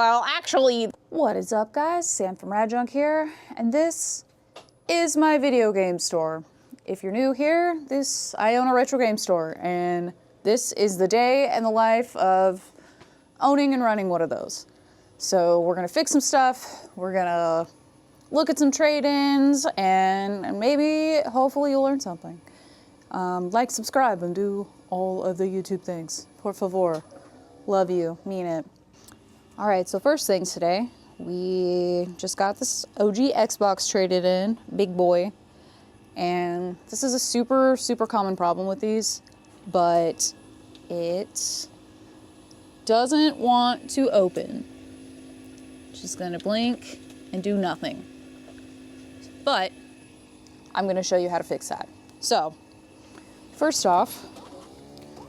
Well, actually, what is up, guys? Sam from RadJunk here, and this is my video game store. If you're new here, I own a retro game store, and this is the day in the life of owning and running one of those. So we're gonna fix some stuff, we're gonna look at some trade-ins, and maybe, hopefully you'll learn something. Like, subscribe, and do all of the YouTube things. Por favor. Love you. Mean it. Alright, so first things today, we just got this OG Xbox traded in, big boy. And this is a super, super common problem with these, but it doesn't want to open. Just gonna blink and do nothing. But I'm gonna show you how to fix that. So, first off,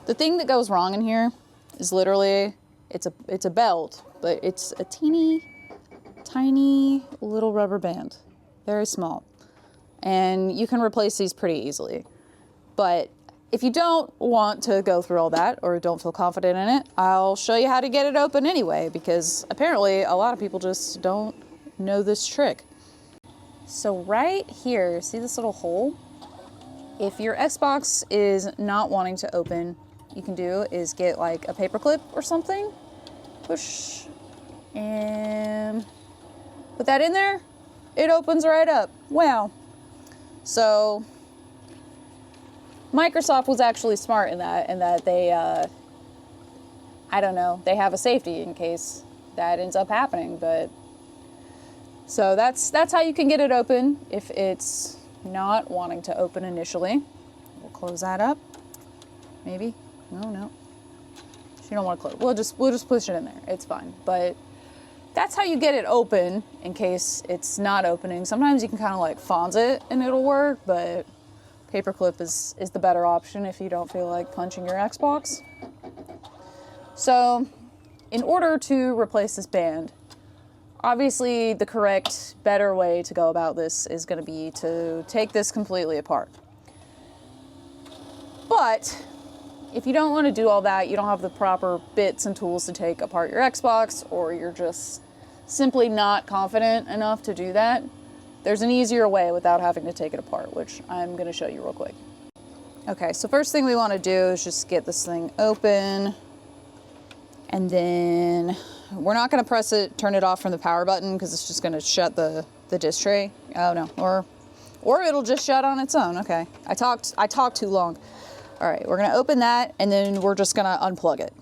the thing that goes wrong in here is literally, it's a belt, but it's a teeny, tiny little rubber band, very small. And you can replace these pretty easily. But if you don't want to go through all that or don't feel confident in it, I'll show you how to get it open anyway, because apparently a lot of people just don't know this trick. So right here, see this little hole? If your Xbox is not wanting to open, you can do is get like a paper clip or something, push, and put that in there, it opens right up. Wow. So Microsoft was actually smart in that they, I don't know, they have a safety in case that ends up happening, but so that's how you can get it open if it's not wanting to open initially. We'll close that up, maybe. No. You don't want to close. We'll just push it in there. It's fine. But that's how you get it open in case it's not opening. Sometimes you can kind of like fonz it and it'll work, but paperclip is the better option if you don't feel like punching your Xbox. So, in order to replace this band, obviously the correct, better way to go about this is going to be to take this completely apart. But if you don't want to do all that, you don't have the proper bits and tools to take apart your Xbox, or you're just simply not confident enough to do that, there's an easier way without having to take it apart, which I'm going to show you real quick. Okay, so first thing we want to do is just get this thing open, and then we're not going to press it, turn it off from the power button, because it's just going to shut the disc tray. Oh no, or it'll just shut on its own. Okay, I talked too long. All right, we're gonna open that, and then we're just gonna unplug it.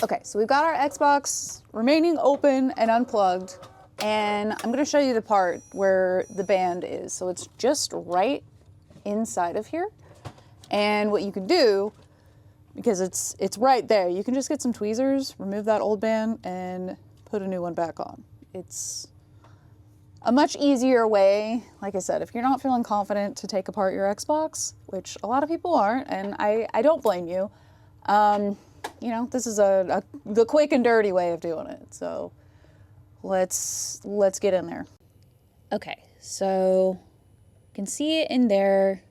Okay, so we've got our Xbox remaining open and unplugged, and I'm gonna show you the part where the band is. So it's just right inside of here. And what you can do, because it's right there, you can just get some tweezers, remove that old band, and put a new one back on. It's a much easier way, like I said, if you're not feeling confident to take apart your Xbox, which a lot of people aren't, and I don't blame you, you know, this is the quick and dirty way of doing it. So let's get in there. Okay, so you can see it in there.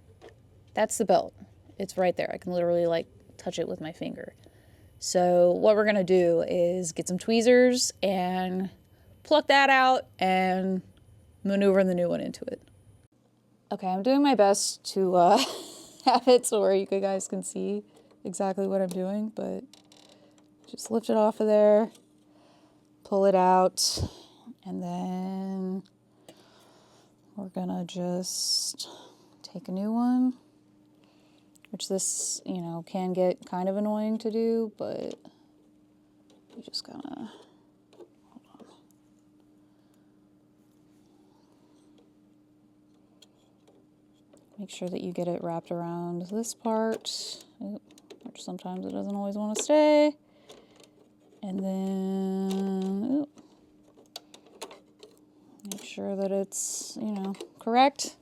That's the belt. It's right there. I can literally like touch it with my finger. So what we're gonna do is get some tweezers and pluck that out and maneuver the new one into it. Okay, I'm doing my best to have it so where you guys can see exactly what I'm doing, but just lift it off of there, pull it out, and then we're gonna just take a new one, which this, you know, can get kind of annoying to do, but you just gotta, make sure that you get it wrapped around this part, which sometimes it doesn't always want to stay. And then, make sure that it's, you know, correct.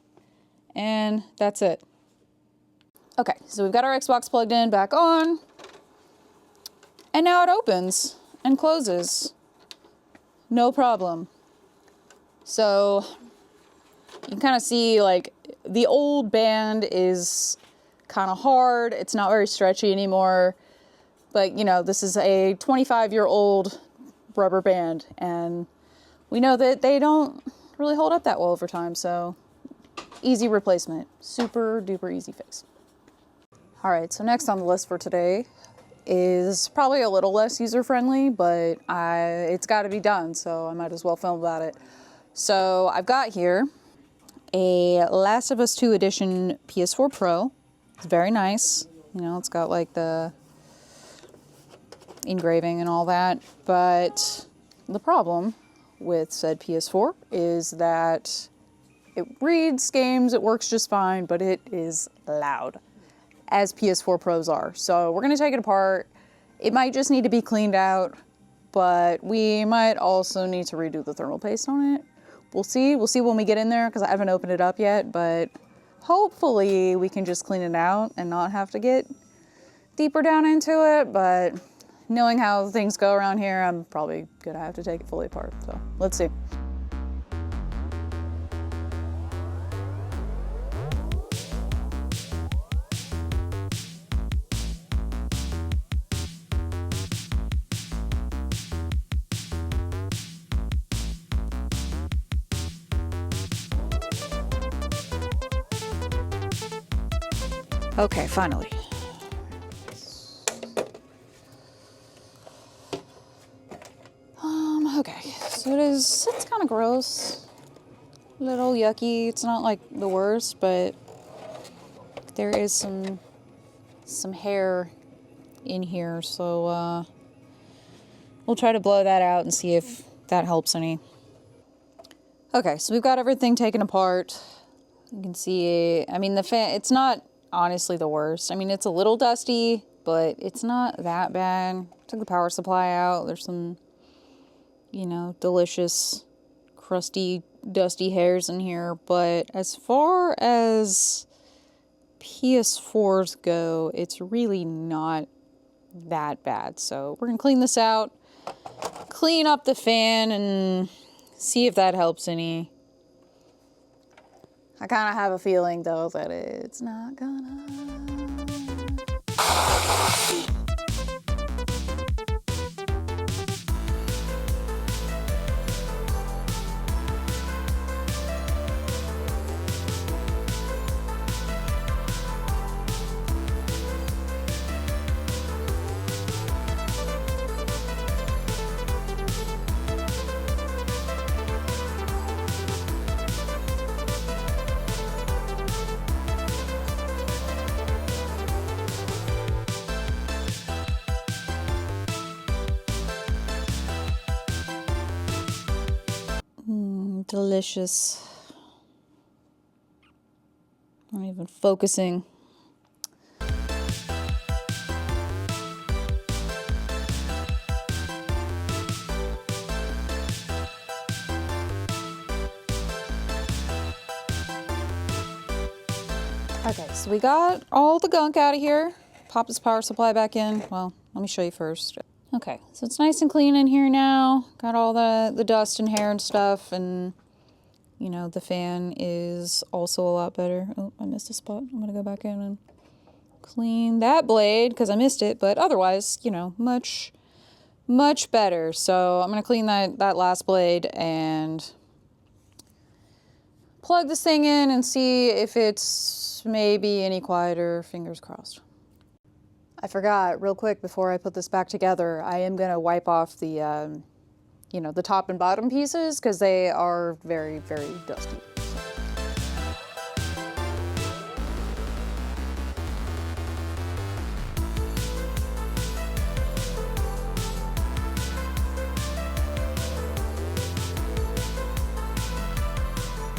And that's it. Okay, so we've got our Xbox plugged in, back on. And now it opens and closes. No problem. So you can kind of see like the old band is kind of hard. It's not very stretchy anymore. But, you know, this is a 25-year-old rubber band, and we know that they don't really hold up that well over time, so easy replacement. Super duper easy fix. All right, so next on the list for today is probably a little less user-friendly, but it's got to be done, so I might as well film about it. So I've got here a Last of Us 2 Edition PS4 Pro. It's very nice. You know, it's got like the engraving and all that, but the problem with said PS4 is that it reads games, it works just fine, but it is loud, as PS4 Pros are. So we're gonna take it apart. It might just need to be cleaned out, but we might also need to redo the thermal paste on it. We'll see when we get in there, because I haven't opened it up yet, but hopefully we can just clean it out and not have to get deeper down into it. But knowing how things go around here, I'm probably gonna have to take it fully apart, so let's see. Okay, finally. Okay, so it's kind of gross. A little yucky. It's not like the worst, but there is some hair in here, so we'll try to blow that out and see if that helps any. Okay, so we've got everything taken apart. You can see, I mean, the fan, it's not honestly the worst. I mean, it's a little dusty, but it's not that bad. Took the power supply out. There's some, you know, delicious, crusty, dusty hairs in here. But as far as PS4s go, it's really not that bad. So we're gonna clean this out, clean up the fan, and see if that helps any. I kind of have a feeling, though, that it's not gonna. Delicious. Not even focusing. Okay, so we got all the gunk out of here. Pop this power supply back in. Well, let me show you first. Okay, so it's nice and clean in here now. Got all the dust and hair and stuff, and you know, the fan is also a lot better. Oh, I missed a spot. I'm gonna go back in and clean that blade because I missed it, but otherwise, you know, much better. So I'm gonna clean that last blade and plug this thing in and see if it's maybe any quieter, fingers crossed. I forgot real quick before I put this back together, I am gonna wipe off the, you know, the top and bottom pieces because they are very, very dusty.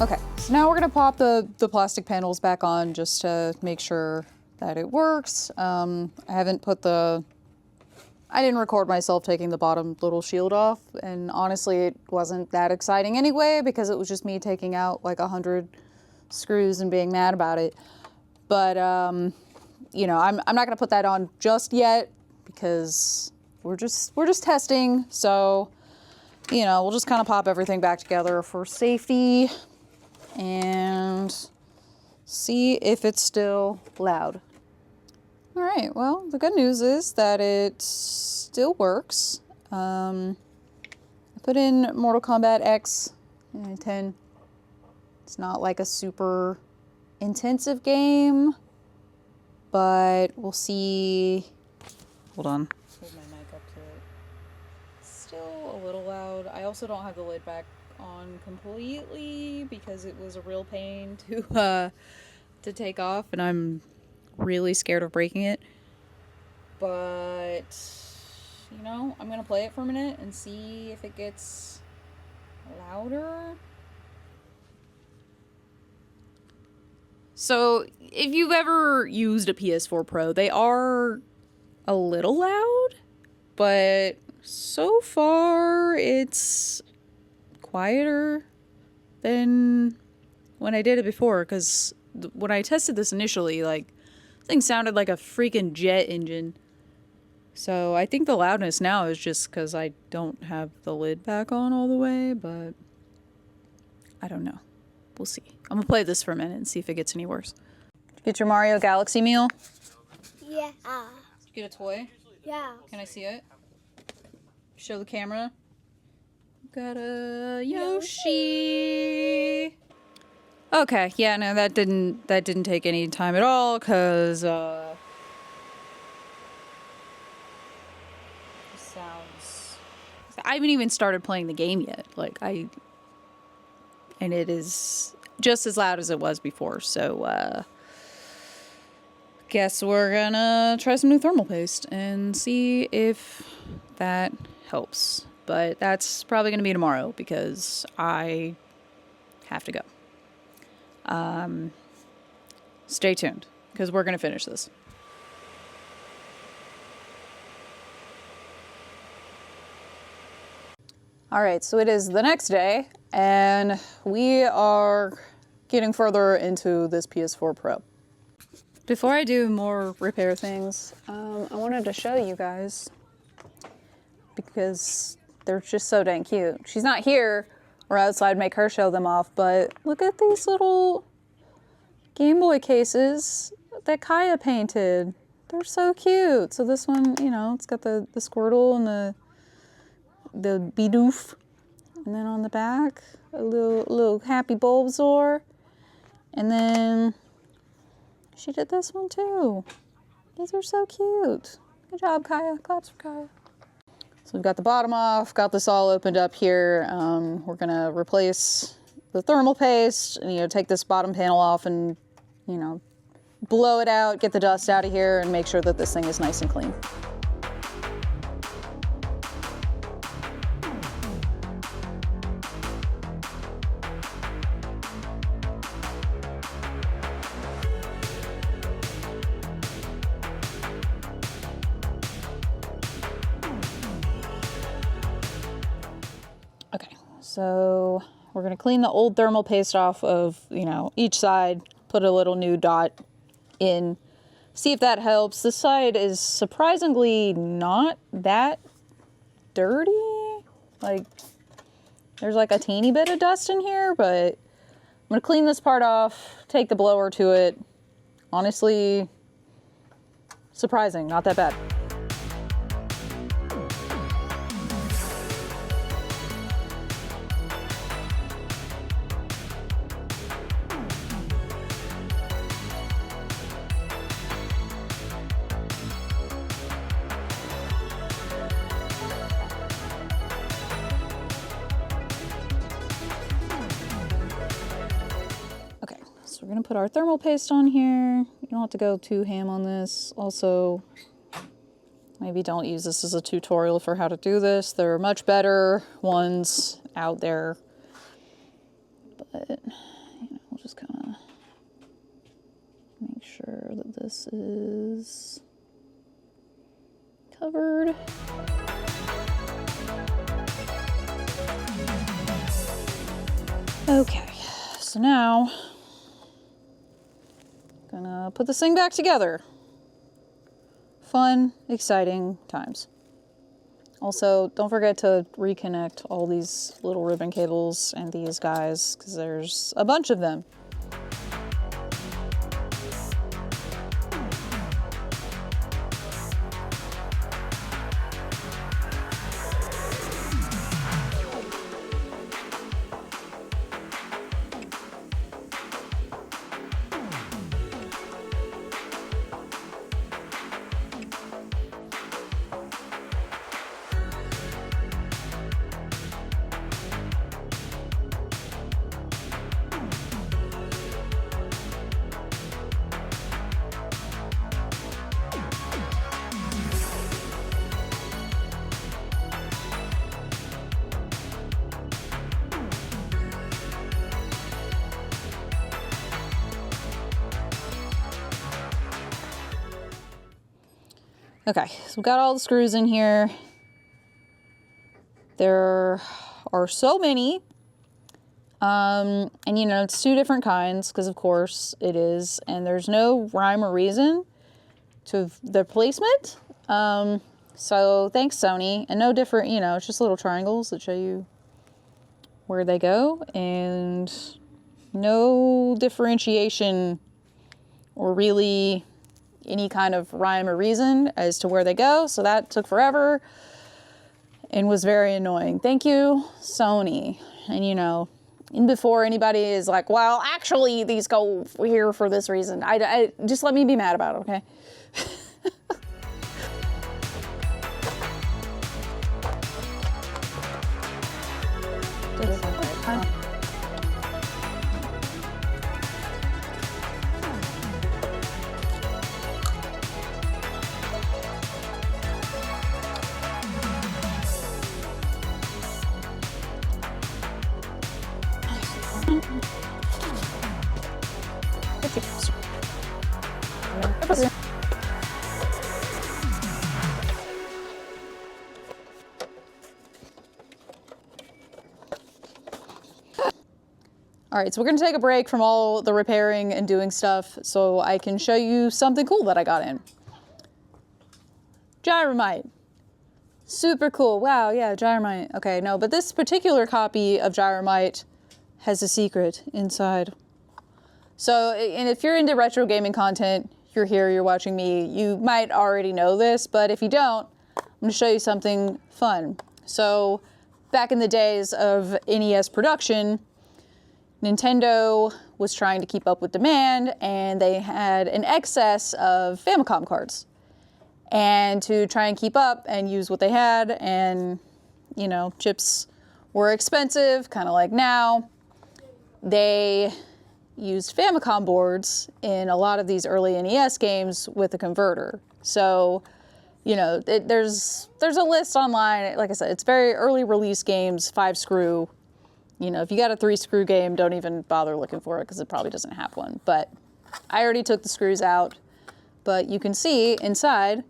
Okay, so now we're gonna pop the plastic panels back on just to make sure that it works. I didn't record myself taking the bottom little shield off, and honestly it wasn't that exciting anyway because it was just me taking out like 100 screws and being mad about it. But you know, I'm not gonna put that on just yet because we're just testing. So, you know, we'll just kind of pop everything back together for safety and see if it's still loud. All right, well, the good news is that it still works. I put in Mortal Kombat X and 10. It's not like a super intensive game, but we'll see. Hold on. Hold my mic up to it. It's still a little loud. I also don't have the lid back on completely because it was a real pain to take off, and I'm really scared of breaking it. But, you know, I'm gonna play it for a minute and see if it gets louder. So, if you've ever used a PS4 Pro, they are a little loud, but so far it's quieter than when I did it before, because when I tested this initially, like, thing sounded like a freaking jet engine. So I think the loudness now is just because I don't have the lid back on all the way, but I don't know. We'll see. I'm gonna play this for a minute and see if it gets any worse. Did you get your Mario Galaxy meal? Yeah. Did you get a toy? Yeah. Can I see it? Show the camera. Got a Yoshi. Okay, yeah, no, that didn't take any time at all, cause sounds. I haven't even started playing the game yet. And it is just as loud as it was before. So, guess we're gonna try some new thermal paste and see if that helps. But that's probably gonna be tomorrow because I have to go. Stay tuned because we're gonna finish this. All right, so it is the next day, and we are getting further into this PS4 Pro. Before I do more repair things, I wanted to show you guys because they're just so dang cute. She's not here, or else I'd make her show them off, but look at these little Game Boy cases that Kaya painted. They're so cute. So this one, you know, it's got the Squirtle and the Bidoof, and then on the back a little happy Bulbasaur, and then she did this one too. These are so cute. Good job, Kaya. Claps for Kaya. So we've got the bottom off, got this all opened up here. We're gonna replace the thermal paste and, you know, take this bottom panel off and, you know, blow it out, get the dust out of here, and make sure that this thing is nice and clean. Okay, so we're gonna clean the old thermal paste off of, you know, each side, put a little new dot in, see if that helps. This side is surprisingly not that dirty. Like, there's like a teeny bit of dust in here, but I'm gonna clean this part off, take the blower to it. Honestly, surprising, not that bad. So we're gonna put our thermal paste on here. You don't have to go too ham on this. Also, maybe don't use this as a tutorial for how to do this. There are much better ones out there. But, you know, we'll just kind of make sure that this is covered. Okay, so now gonna put this thing back together. Fun, exciting times. Also, don't forget to reconnect all these little ribbon cables and these guys, because there's a bunch of them. Okay, so we've got all the screws in here. There are so many. And you know, it's 2 different kinds, because of course it is. And there's no rhyme or reason to the placement. So thanks, Sony. And no different, you know, it's just little triangles that show you where they go. And no differentiation or really any kind of rhyme or reason as to where they go. So that took forever and was very annoying. Thank you, Sony. And you know, and before anybody is like, well, actually these go here for this reason. I just let me be mad about it, okay? All right, so we're gonna take a break from all the repairing and doing stuff so I can show you something cool that I got in. Gyromite. Super cool. Wow, yeah, Gyromite. Okay, no, but this particular copy of Gyromite has a secret inside. So, and if you're into retro gaming content, you're here, you're watching me, you might already know this, but if you don't, I'm gonna show you something fun. So, back in the days of NES production, Nintendo was trying to keep up with demand, and they had an excess of Famicom cards. And to try and keep up and use what they had, and, you know, chips were expensive, kind of like now, they used Famicom boards in a lot of these early NES games with a converter. So, you know, there's a list online. Like I said, it's very early release games, 5-screw. You know, if you got a 3-screw game, don't even bother looking for it because it probably doesn't have one. But I already took the screws out. But you can see inside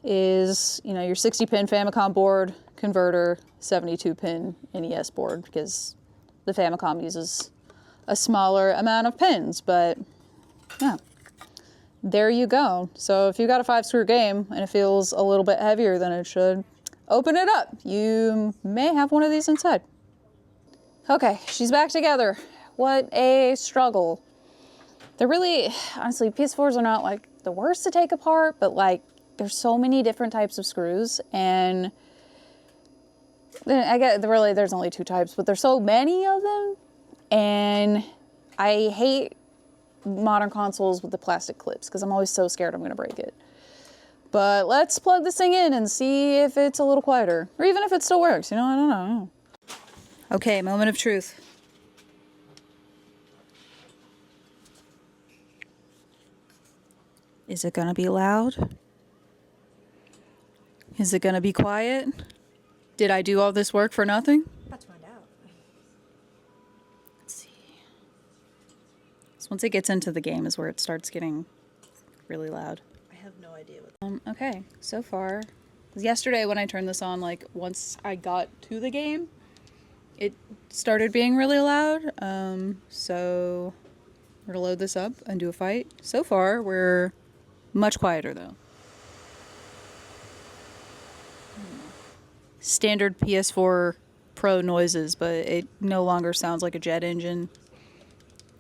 is, you know, your 60-pin Famicom board, converter, 72-pin NES board, because the Famicom uses a smaller amount of pins. But yeah, there you go. So if you got a 5-screw game and it feels a little bit heavier than it should, open it up. You may have one of these inside. Okay, she's back together. What a struggle. They're really, honestly, PS4s are not like the worst to take apart, but like there's so many different types of screws, and I get really there's only 2 types, but there's so many of them, and I hate modern consoles with the plastic clips because I'm always so scared I'm gonna break it. But let's plug this thing in and see if it's a little quieter, or even if it still works, you know, I don't know. Okay, moment of truth. Is it gonna be loud? Is it gonna be quiet? Did I do all this work for nothing? Let's find out. Let's see. So once it gets into the game is where it starts getting really loud. I have no idea what. Okay, so far, 'cause yesterday when I turned this on, like once I got to the game, it started being really loud. So we're gonna load this up and do a fight. So far, we're much quieter though. Standard PS4 Pro noises, but it no longer sounds like a jet engine.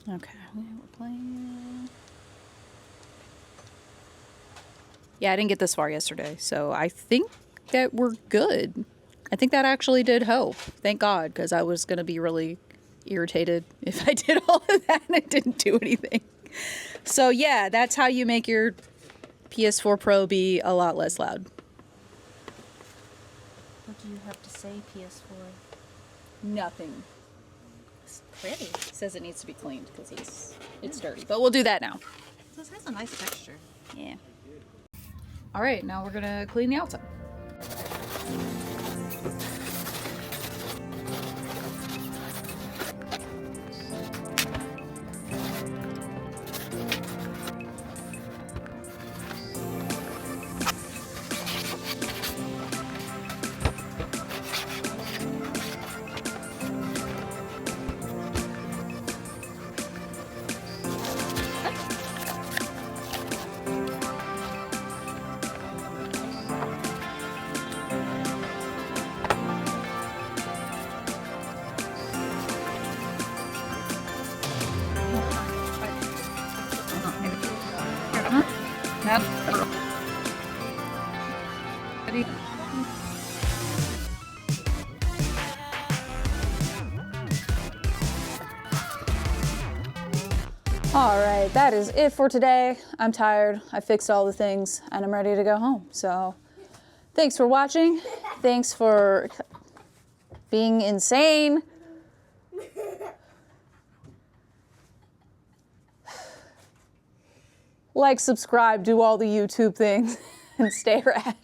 Okay, we're playing. Yeah, I didn't get this far yesterday, so I think that we're good. I think that actually did help. Thank God, because I was going to be really irritated if I did all of that and it didn't do anything. So yeah, that's how you make your PS4 Pro be a lot less loud. What do you have to say, PS4? Nothing. It's pretty. It says it needs to be cleaned because it's dirty. But we'll do that now. This has a nice texture. Yeah. All right, now we're going to clean the outside. All right, that is it for today. I'm tired. I fixed all the things and I'm ready to go home. So thanks for watching. Thanks for being insane. Like, subscribe, do all the YouTube things, and stay rad.